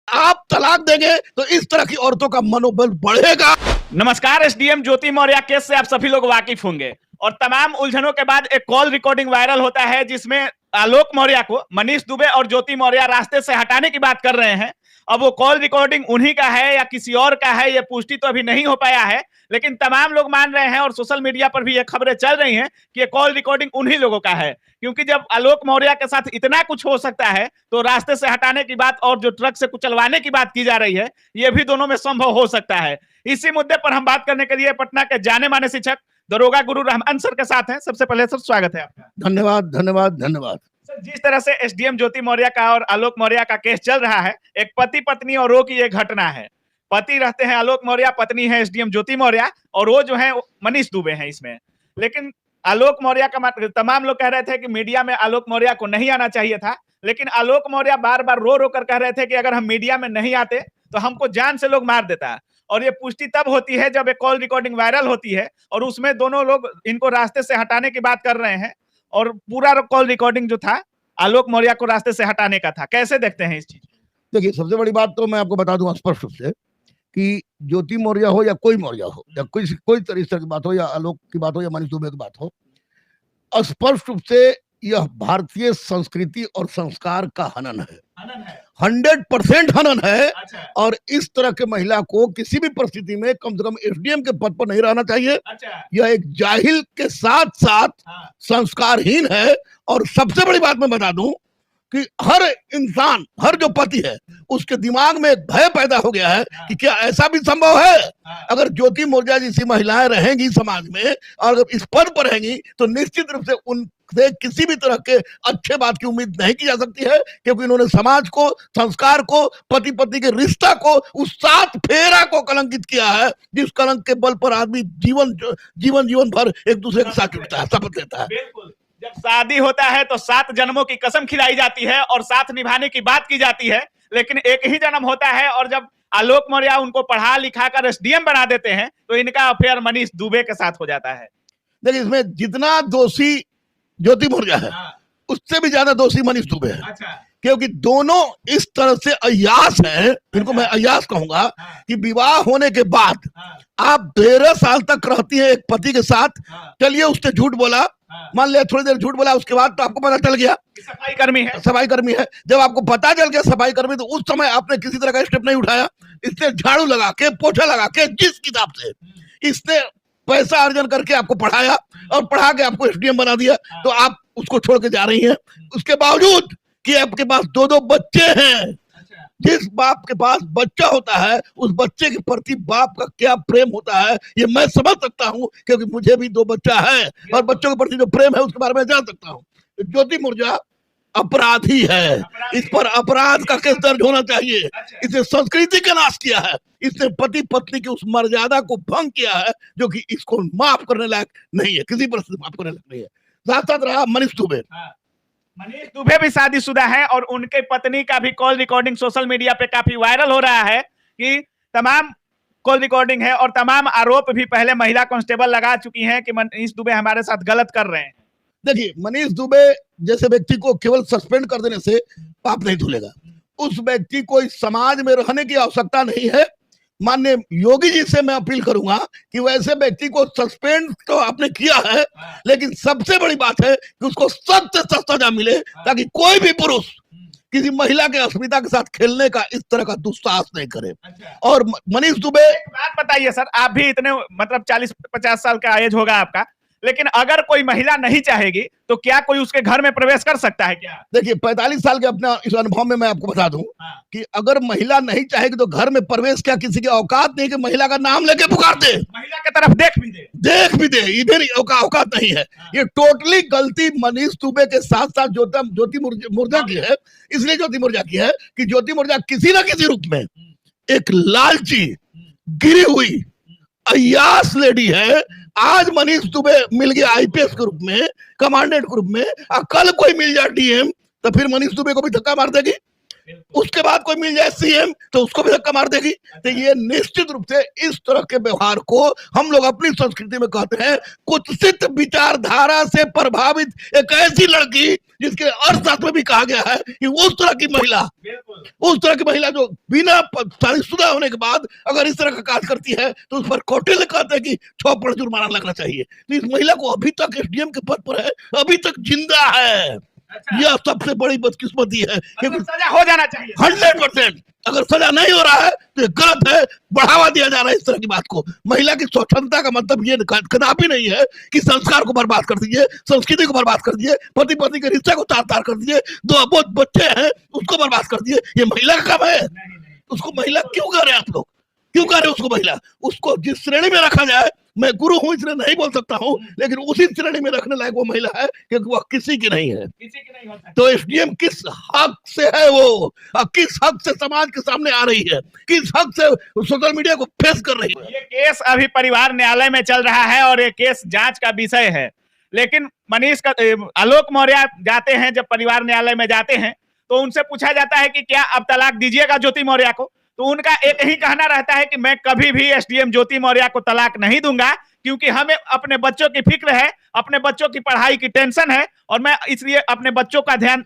आप तलाक देंगे तो इस तरह की औरतों का मनोबल बढ़ेगा। नमस्कार, एसडीएम ज्योति मौर्य केस से आप सभी लोग वाकिफ होंगे और तमाम उलझनों के बाद एक कॉल रिकॉर्डिंग वायरल होता है जिसमें आलोक मौर्य को मनीष दुबे और ज्योति मौर्य रास्ते से हटाने की बात कर रहे हैं। अब वो कॉल रिकॉर्डिंग उन्हीं का है या किसी और का है, ये पुष्टि तो अभी नहीं हो पाया है, लेकिन तमाम लोग मान रहे हैं और सोशल मीडिया पर भी ये खबरें चल रही हैं कि ये कॉल रिकॉर्डिंग उन्हीं लोगों का है। क्योंकि जब आलोक मौर्य के साथ इतना कुछ हो सकता है तो रास्ते से हटाने की बात और जो ट्रक से कुचलवाने की बात की जा रही है, ये भी दोनों में संभव हो सकता है। इसी मुद्दे पर हम बात करने के लिए पटना के जाने माने शिक्षक दरोगा गुरु रहमान सर के साथ हैं। सबसे पहले सर स्वागत है आपका। धन्यवाद धन्यवाद धन्यवाद। सर, जिस तरह से एसडीएम ज्योति मौर्य का और आलोक मौर्य का केस चल रहा है, एक पति पत्नी और रो की ये घटना है। पति रहते हैं आलोक मौर्य, पत्नी है एसडीएम ज्योति मौर्य और वो जो है मनीष दुबे हैं इसमें। लेकिन आलोक मौर्य का तमाम लोग कह रहे थे कि मीडिया में आलोक मौर्य को नहीं आना चाहिए था, लेकिन आलोक मौर्य बार बार रो रो कर कह रहे थे कि अगर हम मीडिया में नहीं आते तो हमको जान से लोग मार देता। और ये पुष्टि तब होती है जब एक कॉल रिकॉर्डिंग वायरल होती है और उसमें दोनों लोग इनको रास्ते से हटाने की बात कर रहे हैं और पूरा कॉल रिकॉर्डिंग जो था आलोक मौर्य को रास्ते से हटाने का था। कैसे देखते हैं इस चीज? देखिए, सबसे बड़ी बात तो मैं आपको बता दूं स्पष्ट रूप से कि ज्योति मौर्य हो या कोई मौर्य हो या कोई तरह की बात हो या आलोक की बात हो या मनीष दुबे की बात हो, स्पष्ट रूप से यह भारतीय संस्कृति और संस्कार का हनन है। 100% हनन है। अच्छा। और इस तरह के महिला को किसी भी परिस्थिति में कम से कम एसडीएम के पद पर नहीं रहना चाहिए। अच्छा। यह एक जाहिल के साथ साथ संस्कारहीन है। और सबसे बड़ी बात मैं बता दूं कि हर इंसान, हर जो पति है, उसके दिमाग में एक भय पैदा हो गया है कि क्या ऐसा भी संभव है। अगर ज्योति मौर्य जैसी महिलाएं रहेंगी समाज में और अगर इस पद पर रहेंगी तो निश्चित रूप से उनसे किसी भी तरह के अच्छे बात की उम्मीद नहीं की जा सकती है, क्योंकि इन्होंने समाज को, संस्कार को, पति पत्नी के रिश्ता को, उस 7 फेरा को कलंकित किया है जिस कलंक के बल पर आदमी जीवन भर एक दूसरे के साथ जुड़ता है, शपथ लेता है। बिल्कुल। जब शादी होता है तो 7 जन्मों की कसम खिलाई जाती है और साथ निभाने की बात की जाती है, लेकिन एक ही जन्म होता है। और जब आलोक मौर्य उनको पढ़ा लिखा कर एसडीएम बना देते हैं तो इनका अफेयर मनीष दुबे के साथ हो जाता है। देखिए, इसमें जितना दोषी ज्योति मौर्य है उससे भी ज्यादा दोषी मनीष दुबे है। अच्छा। क्योंकि दोनों इस तरह से अय्यास हैं, इनको मैं अय्यास कहूंगा, कि विवाह होने के बाद आप 13 साल तक रहती हैं एक पति के साथ। चलिए उसने झूठ बोला, मान लिया थोड़ी देर झूठ बोला, उसके बाद तो आपको पता चल गया सफाई कर्मी है। सफाई कर्मी है। जब आपको पता चल गया सफाई कर्मी, तो उस समय आपने किसी तरह का स्टेप नहीं उठाया। इसने झाड़ू लगा के, पोछा लगा के, जिस किताब से इसने पैसा अर्जन करके आपको पढ़ाया और पढ़ा के आपको एसडीएम बना दिया, तो आप उसको छोड़ के जा रही हैं। उसके बावजूद कि आपके पास 2 बच्चे हैं। जिस बाप के पास बच्चा होता है उस बच्चे के प्रति बाप का क्या प्रेम होता है ये मैं समझ सकता हूं, क्योंकि मुझे भी 2 बच्चा है और बच्चों के प्रति जो प्रेम है उसके बारे में जान सकता हूं। ज्योति मौर्य अपराधी है, इस पर अपराध का केस दर्ज होना चाहिए। इसने संस्कृति का नाश किया है, इसने पति पत्नी की उस मर्यादा को भंग किया है जो कि इसको माफ करने लायक नहीं है, किसी परिस्थिति माफ करने लायक नहीं है। साथ साथ रहा मनीष दुबे। मनीष दुबे भी शादीशुदा है और उनके पत्नी का भी कॉल रिकॉर्डिंग सोशल मीडिया पे काफी वायरल हो रहा है कि तमाम कॉल रिकॉर्डिंग है और तमाम आरोप भी पहले महिला कांस्टेबल लगा चुकी हैं कि मनीष दुबे हमारे साथ गलत कर रहे हैं। देखिए, मनीष दुबे जैसे व्यक्ति को केवल सस्पेंड कर देने से पाप नहीं धुलेगा। उस व्यक्ति को इस समाज में रहने की आवश्यकता नहीं है। माननीय योगी जी से मैं अपील करूंगा कि वैसे व्यक्ति को सस्पेंड तो आपने किया है, लेकिन सबसे बड़ी बात है कि उसको सख्त से सख्त सजा मिले, ताकि कोई भी पुरुष किसी महिला के अस्मिता के साथ खेलने का इस तरह का दुस्साहस नहीं करे। और मनीष दुबे, एक बात बताइए सर, आप भी इतने मतलब 40-50 साल का एज होगा आपका, लेकिन अगर कोई महिला नहीं चाहेगी तो क्या कोई उसके घर में प्रवेश कर सकता है क्या? देखिए, 45 साल के अपना इस अनुभव में मैं आपको बता दूं कि अगर महिला नहीं चाहेगी तो घर में प्रवेश क्या किसी की औकात नहीं कि महिला का नाम लेके पुकार दे, महिला की तरफ देख भी दे, इधर औकात नहीं है। ये टोटली गलती मनीष दुबे के साथ साथ ज्योति मौर्य की है। इसलिए ज्योति मौर्य की है कि ज्योति मौर्य किसी न किसी रूप में एक लालची, गिरी हुई अय्यास लेडी है। आज मनीष दुबे मिल गया आईपीएस के रूप में, कमांडेंट के रूप में, कल कोई मिल जाए डीएम तो फिर मनीष दुबे को भी धक्का मार देगी। उसके बाद कोई मिल जाए सीएम तो उसको भी धक्का मार देगी। तो ये निश्चित रूप से इस तरह के व्यवहार को हम लोग अपनी संस्कृति में कहते हैं कुत्सित विचारधारा से प्रभावित एक ऐसी लड़की जिसके अर्थशास्त्र में भी कहा गया है कि उस तरह की महिला जो बिना शादीशुदा होने के बाद अगर इस तरह का कार्य करती है तो उस पर कौटिल्य कहते हैं कि 6 करोड़ जुर्माना लगना चाहिए। तो इस महिला को अभी तक एसडीएम के पद पर है, अभी तक जिंदा है। यह सबसे बड़ी बदकिस्मती है क्योंकि सजा हो जाना चाहिए 100%। अगर सजा नहीं हो रहा है तो ये गलत है, बढ़ावा दिया जा रहा है इस तरह की बात को। महिला की स्वतंत्रता का मतलब ये कदापि नहीं है कि संस्कार को बर्बाद कर दीजिए, संस्कृति को बर्बाद कर दीजिए, पति पत्नी के रिश्ते को तार तार कर दीजिए, 2 अबोध बच्चे हैं उसको बर्बाद कर दीजिए। ये महिला का काम है। उसको महिला क्यों कर रहे हैं आप लोग, क्यों कर रहे हैं उसको महिला? उसको जिस श्रेणी में रखा जाए, मैं गुरु हूं इसलिए नहीं बोल सकता हूं, लेकिन उसी श्रेणी में रखने लायक वो महिला है क्योंकि वह किसी की नहीं है। तो एसडीएम किस हक से है वो, किस हक से समाज के सामने आ रही है, किस हक से सोशल मीडिया को फेस कर रही है? ये केस अभी परिवार न्यायालय में चल रहा है और ये केस जांच का विषय है। लेकिन आलोक मौर्य जाते हैं, जब परिवार न्यायालय में जाते हैं तो उनसे पूछा जाता है कि क्या अब तलाक दीजिएगा ज्योति मौर्य को? तो उनका एक ही कहना रहता है कि मैं कभी भी एसडीएम ज्योति मौर्य को तलाक नहीं दूंगा क्योंकि हमें अपने बच्चों की फिक्र है, अपने बच्चों की पढ़ाई की टेंशन है और मैं इसलिए अपने बच्चों का ध्यान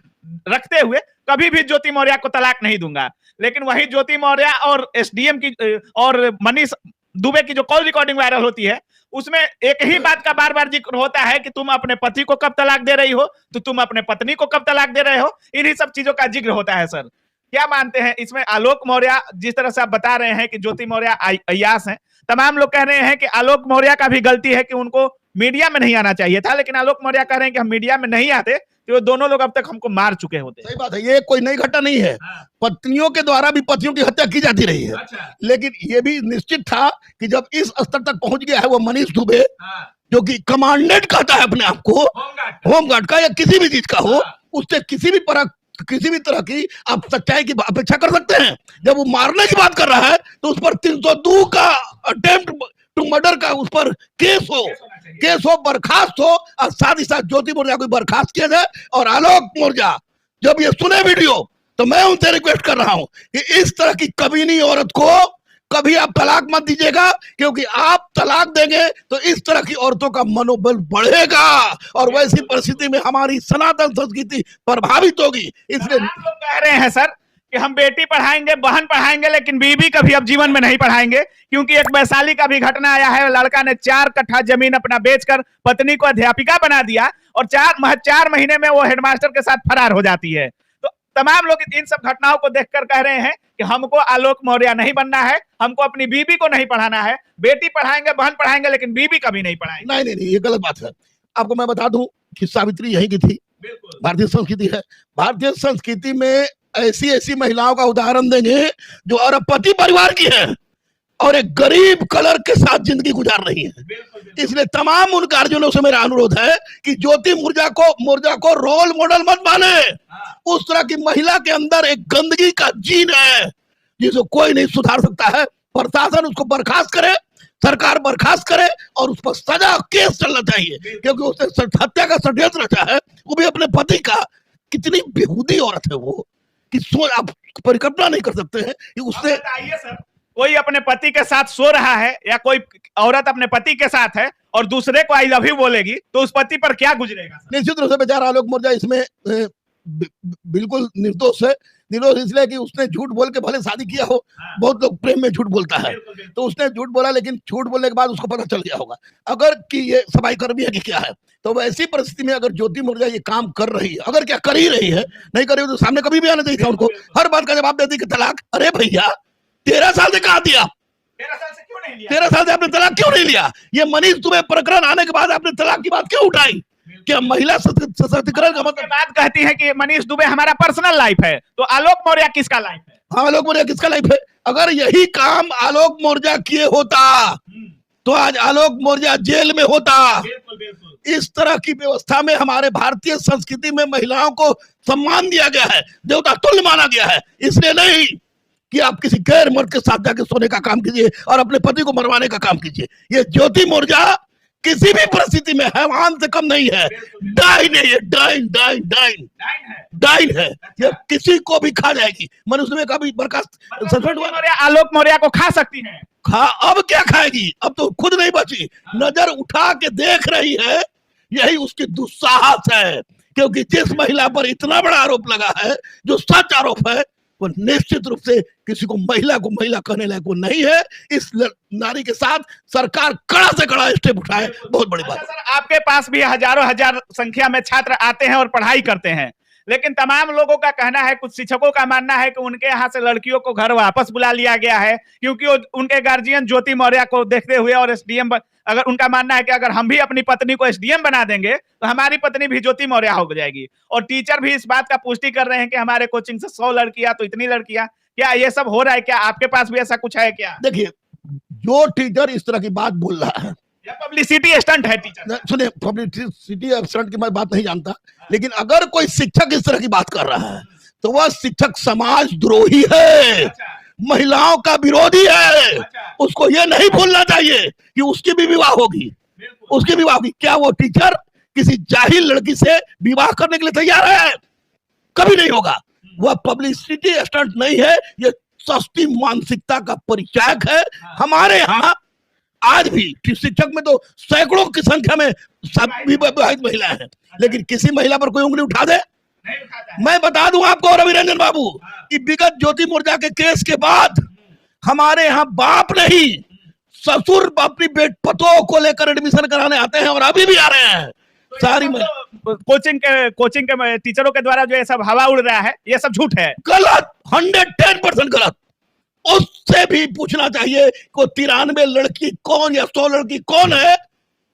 रखते हुए कभी भी ज्योति मौर्य को तलाक नहीं दूंगा। लेकिन वही ज्योति मौर्य और एसडीएम की और मनीष दुबे की जो कॉल रिकॉर्डिंग वायरल होती है उसमें एक ही बात का बार बार जिक्र होता है कि तुम अपने पति को कब तलाक दे रही हो, तो तुम अपने पत्नी को कब तलाक दे रहे हो, इन्हीं सब चीजों का जिक्र होता है। सर क्या मानते हैं इसमें? आलोक मौर्य जिस तरह से आप बता रहे हैं कि ज्योति मौर्य अय्यास हैं, तमाम लोग कह रहे हैं कि आलोक मौर्य का भी गलती है कि उनको मीडिया में नहीं आना चाहिए था, लेकिन आलोक मौर्य कह रहे हैं कि हम मीडिया में नहीं आते तो वो दोनों लोग अब तक हमको मार चुके होते। सही बात है, ये कोई नई घटना नहीं है। पत्नियों के द्वारा भी पतियों की हत्या की जाती रही है। लेकिन ये भी निश्चित था कि जब इस स्तर तक पहुंच गया है वो मनीष दुबे जो कि कमांडेंट कहता है अपने आप को, होमगार्ड का या किसी भी चीज का हो, उससे किसी भी तरह की आप सच्चाई की अपेक्षा कर सकते हैं। जब वो मारने की बात कर रहा है तो उस पर 302 का अटेम्प्ट टू मर्डर का उस पर केस हो, बर्खास्त हो और साथ ही साथ ज्योति मौर्य को बर्खास्त किया जाए। और आलोक मौर्य जब ये सुने वीडियो तो मैं उनसे रिक्वेस्ट कर रहा हूं कि इस तरह की कमीनी औरत को कभी आप तलाक मत दीजिएगा, क्योंकि आप तलाक देंगे तो इस तरह की औरतों का मनोबल बढ़ेगा और वैसी परिस्थिति में हमारी सनातन संस्कृति प्रभावित होगी। इसलिए आप लोग कह रहे हैं सर कि हम बेटी पढ़ाएंगे, बहन पढ़ाएंगे, लेकिन बीबी कभी अब जीवन में नहीं पढ़ाएंगे, क्योंकि एक वैशाली का भी घटना आया है। लड़का ने 4 कट्ठा जमीन अपना बेचकर पत्नी को अध्यापिका बना दिया और 4 महीने में वो हेडमास्टर के साथ फरार हो जाती है। तो तमाम लोग इन सब घटनाओं को देखकर कह रहे हैं कि हमको आलोक मौर्य नहीं बनना है, हमको अपनी बीबी को नहीं पढ़ाना है। बेटी पढ़ाएंगे, बहन पढ़ाएंगे, लेकिन बीबी कभी नहीं पढ़ाएंगे। नहीं, ये गलत बात है। आपको मैं बता दूं कि सावित्री यही की थी। भारतीय संस्कृति है, भारतीय संस्कृति में ऐसी महिलाओं का उदाहरण देंगे जो अरबपति परिवार की है और एक गरीब कलर के साथ जिंदगी गुजार रही है। इसलिए तमाम उन गार्जियनों से मेरा अनुरोध है कि ज्योति मौर्य को रोल मॉडल मत माने। उस तरह की महिला के अंदर एक गंदगी का जीन है जिसे कोई नहीं सुधार सकता है। प्रशासन उसको बर्खास्त करे, सरकार बर्खास्त करे और उस पर सजा केस चलना चाहिए, क्योंकि उसने हत्या का षड्यंत्र रचा है, वो भी अपने पति का। कितनी बेहूदी औरत है वो कि आप परिकल्पना नहीं कर सकते हैं कि उसने। सर कोई अपने पति के साथ सो रहा है या कोई औरत अपने पति के साथ है और दूसरे को आई लव यू बोलेगी तो उस पति पर क्या गुजरेगा? निश्चित रूप से बेचारा आलोक मौर्य इसमें बिल्कुल निर्दोष है। निर्दोष इसलिए कि उसने झूठ बोल के भले शादी किया हो, बहुत लोग प्रेम में झूठ बोलता है, तो उसने झूठ बोला, लेकिन झूठ बोलने के बाद उसको पता चल गया होगा अगर कि ये सफाई कर्मी है कि क्या है। तो वैसी परिस्थिति में अगर ज्योति मौर्य ये काम कर रही है, अगर क्या कर ही रही है, नहीं कर रही तो सामने कभी भी आना चाहिए था उनको। हर बात का जवाब देती कि तलाक। अरे भैया 13 साल से कहा दिया, 13 साल से आपने तलाक क्यों नहीं लिया? ये मनीष दुबे प्रकरण आने के बाद आपने तलाक की बात क्यों उठाई? क्या महिला सशक्तिकरण का मतलब? बात कहती है कि मनीष दुबे हमारा पर्सनल लाइफ है, तो आलोक मौर्य किसका लाइफ है? हाँ, आलोक मौर्य किसका लाइफ है? अगर यही काम आलोक मौर्य किए होता तो आज आलोक मौर्य जेल में होता। इस तरह की व्यवस्था में हमारे भारतीय संस्कृति में महिलाओं को सम्मान दिया गया है, देवता तुल्य माना गया है। इसलिए नहीं कि आप किसी गैर मर्द के साथ जाके सोने का काम कीजिए और अपने पति को मरवाने का काम कीजिए। ये ज्योति मौर्य किसी भी परिस्थिति में हैवान से कम नहीं है। डाइन है ये, डाइन डाइन डाइन डाइन है ये, किसी को भी खा जाएगी। मनुष्य में कभी बर्खास्त सस्पेंड हुआ, आलोक मौर्य को खा सकती है। अब क्या खाएगी, अब तो खुद नहीं बची, नजर उठा के देख रही है। यही उसकी दुस्साहस है, क्योंकि जिस महिला पर इतना बड़ा आरोप लगा है, जो सच आरोप है, वो निश्चित रूप से किसी को महिला कहने लायक वो नहीं है। इस नारी के साथ सरकार कड़ा से कड़ा स्टेप उठाए, बहुत बड़ी बात। सर, आपके पास भी हजारों हजार संख्या में छात्र आते हैं और पढ़ाई करते हैं, लेकिन तमाम लोगों का कहना है, कुछ शिक्षकों का मानना है कि उनके यहाँ से लड़कियों को घर वापस बुला लिया गया है, क्योंकि उनके गार्जियन ज्योति मौर्य को देखते हुए और एसडीएम, अगर उनका मानना है कि अगर हम भी अपनी पत्नी को एसडीएम बना देंगे तो हमारी पत्नी भी ज्योति मौर्य हो जाएगी। और टीचर भी इस बात का पुष्टि कर रहे हैं कि हमारे कोचिंग से 100 लड़कियां तो इतनी लड़कियां। क्या ये सब हो रहा है? क्या आपके पास भी ऐसा कुछ है क्या? देखिए, जो टीचर इस तरह की बात बोल रहा है, पब्लिसिटी स्टंट है टीचर। सुनिए, पब्लिसिटी स्टंट की मैं बात नहीं जानता, लेकिन अगर कोई शिक्षक इस तरह की बात कर रहा है तो वह शिक्षक समाज द्रोही है, महिलाओं का विरोधी है। उसको यह नहीं भूलना चाहिए कि उसकी भी विवाह होगी, उसकी विवाह होगी। क्या वो टीचर किसी जाहिल लड़की से विवाह करने के लिए तैयार है? कभी नहीं होगा। वह पब्लिसिटी स्टंट नहीं है, ये सस्ती मानसिकता का परिचायक है। हमारे यहाँ आज भी शिक्षक में तो सैकड़ों की संख्या में विवाहित महिलाएं हैं, लेकिन किसी महिला पर कोई उंगली उठा दे? मैं बता दूं आपको रवि रंजन बाबू कि विगत ज्योति मौर्य के केस के बाद हमारे यहाँ बाप नहीं, ससुर अपनी पतों को लेकर एडमिशन कराने आते हैं और अभी भी आ रहे हैं। सारी कोचिंग के टीचरों के द्वारा जो ये सब हवा उड़ रहा है, ये सब झूठ है, गलत, 110% गलत। उससे भी पूछना चाहिए कि 93 लड़की कौन या 100 लड़की कौन है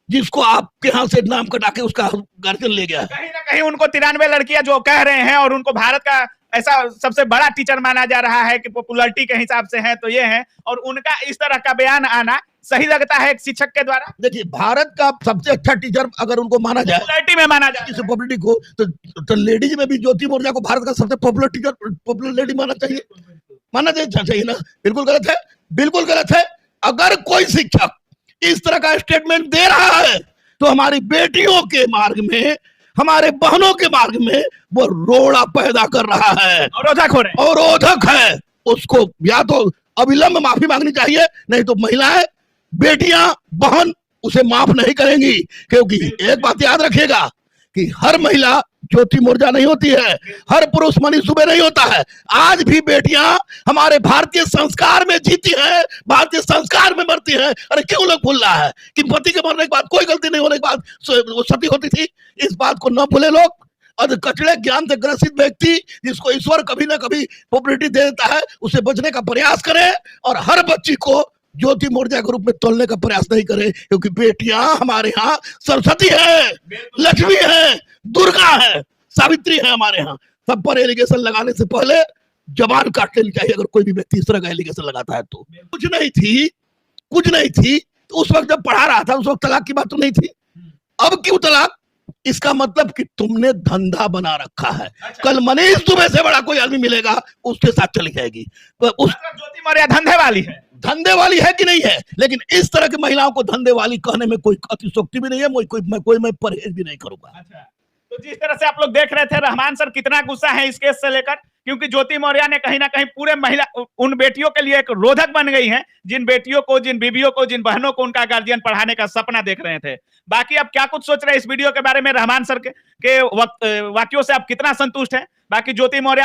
जिसको आपके यहाँ से नाम कटा के उसका गार्जियन ले गया है। कहीं ना कहीं उनको 93 लड़कियां जो कह रहे हैं और उनको भारत का ऐसा सबसे बड़ा टीचर माना जा रहा है कि पॉपुलैरिटी के हिसाब से है, तो ये है, और उनका इस तरह का बयान आना सही लगता है एक शिक्षक के द्वारा? देखिए, भारत का सबसे अच्छा टीचर अगर उनको माना जाए, पॉपुलैरिटी में माना जाए, पॉपुलैरिटी को, तो लेडीज में भी ज्योति मौर्य को भारत का सबसे पॉपुलर टीचर, पॉपुलर लेडी मानना चाहिए ना? बिल्कुल गलत है, बिल्कुल गलत है। अगर कोई शिक्षक इस तरह का स्टेटमेंट दे रहा है तो हमारी बेटियों के मार्ग में, हमारे बहनों के मार्ग में वो रोड़ा पैदा कर रहा है, अवरोधक है। उसको या तो अविलंब माफी मांगनी चाहिए, नहीं तो महिलाएं, बेटियां, बहन उसे माफ नहीं करेंगी। क्योंकि एक बात याद रखिएगा कि हर महिला ज्योति मौर्य नहीं होती है, हर पुरुष मनीष दुबे नहीं होता है। आज भी बेटियां हमारे भारतीय संस्कार में जीती हैं, भारतीय संस्कार में मरती हैं। अरे क्यों लोग भूल रहा है कि पति के मरने के बाद, कोई गलती नहीं होने के बाद वो सती होती थी? इस बात को न भूले लोग। और कचड़े ज्ञान से ग्रसित व्यक्ति जिसको ईश्वर कभी ना कभी पॉपुलैरिटी दे देता है, उसे बचने का प्रयास करें और हर बच्ची को ज्योति मौर्य के रूप में तोलने का प्रयास नहीं करें। क्योंकि बेटियां हमारे यहाँ सरस्वती है, लक्ष्मी है, दुर्गा है, सावित्री है हमारे यहाँ। सब पर एलिगेशन लगाने से पहले जबान काट लेनी चाहिए। अगर कोई भी व्यक्ति इस तरह का एलिगेशन लगाता है तो कुछ नहीं थी तो उस वक्त जब पढ़ा रहा था उस वक्त तलाक की बात तो नहीं थी। अब क्यों तलाक? इसका मतलब कि तुमने धंधा बना रखा है। कल मनीष दुबे से बड़ा कोई आदमी मिलेगा, उसके साथ चली जाएगी। ज्योति मौर्य धंधे वाली है कि नहीं है? लेकिन इस तरह की महिलाओं को धंधे वाली कहने में कोई अतिशोक्ति भी नहीं है, मैं परहेज भी नहीं करूंगा। तो जिस तरह से आप लोग देख रहे थे, रहमान सर कितना गुस्सा है इस केस से लेकर, क्योंकि ज्योति मौर्य ने कहीं ना कहीं पूरे महिला, उन बेटियों के लिए एक रोधक बन गई हैं, जिन बेटियों को, जिन बीवियों को, जिन बहनों को उनका गार्जियन पढ़ाने का सपना देख रहे थे। बाकी आप क्या कुछ सोच रहे हैं इस वीडियो के बारे में? रहमान सर के वाक्यों से आप कितना संतुष्ट हैं? बाकी ज्योति मौर्य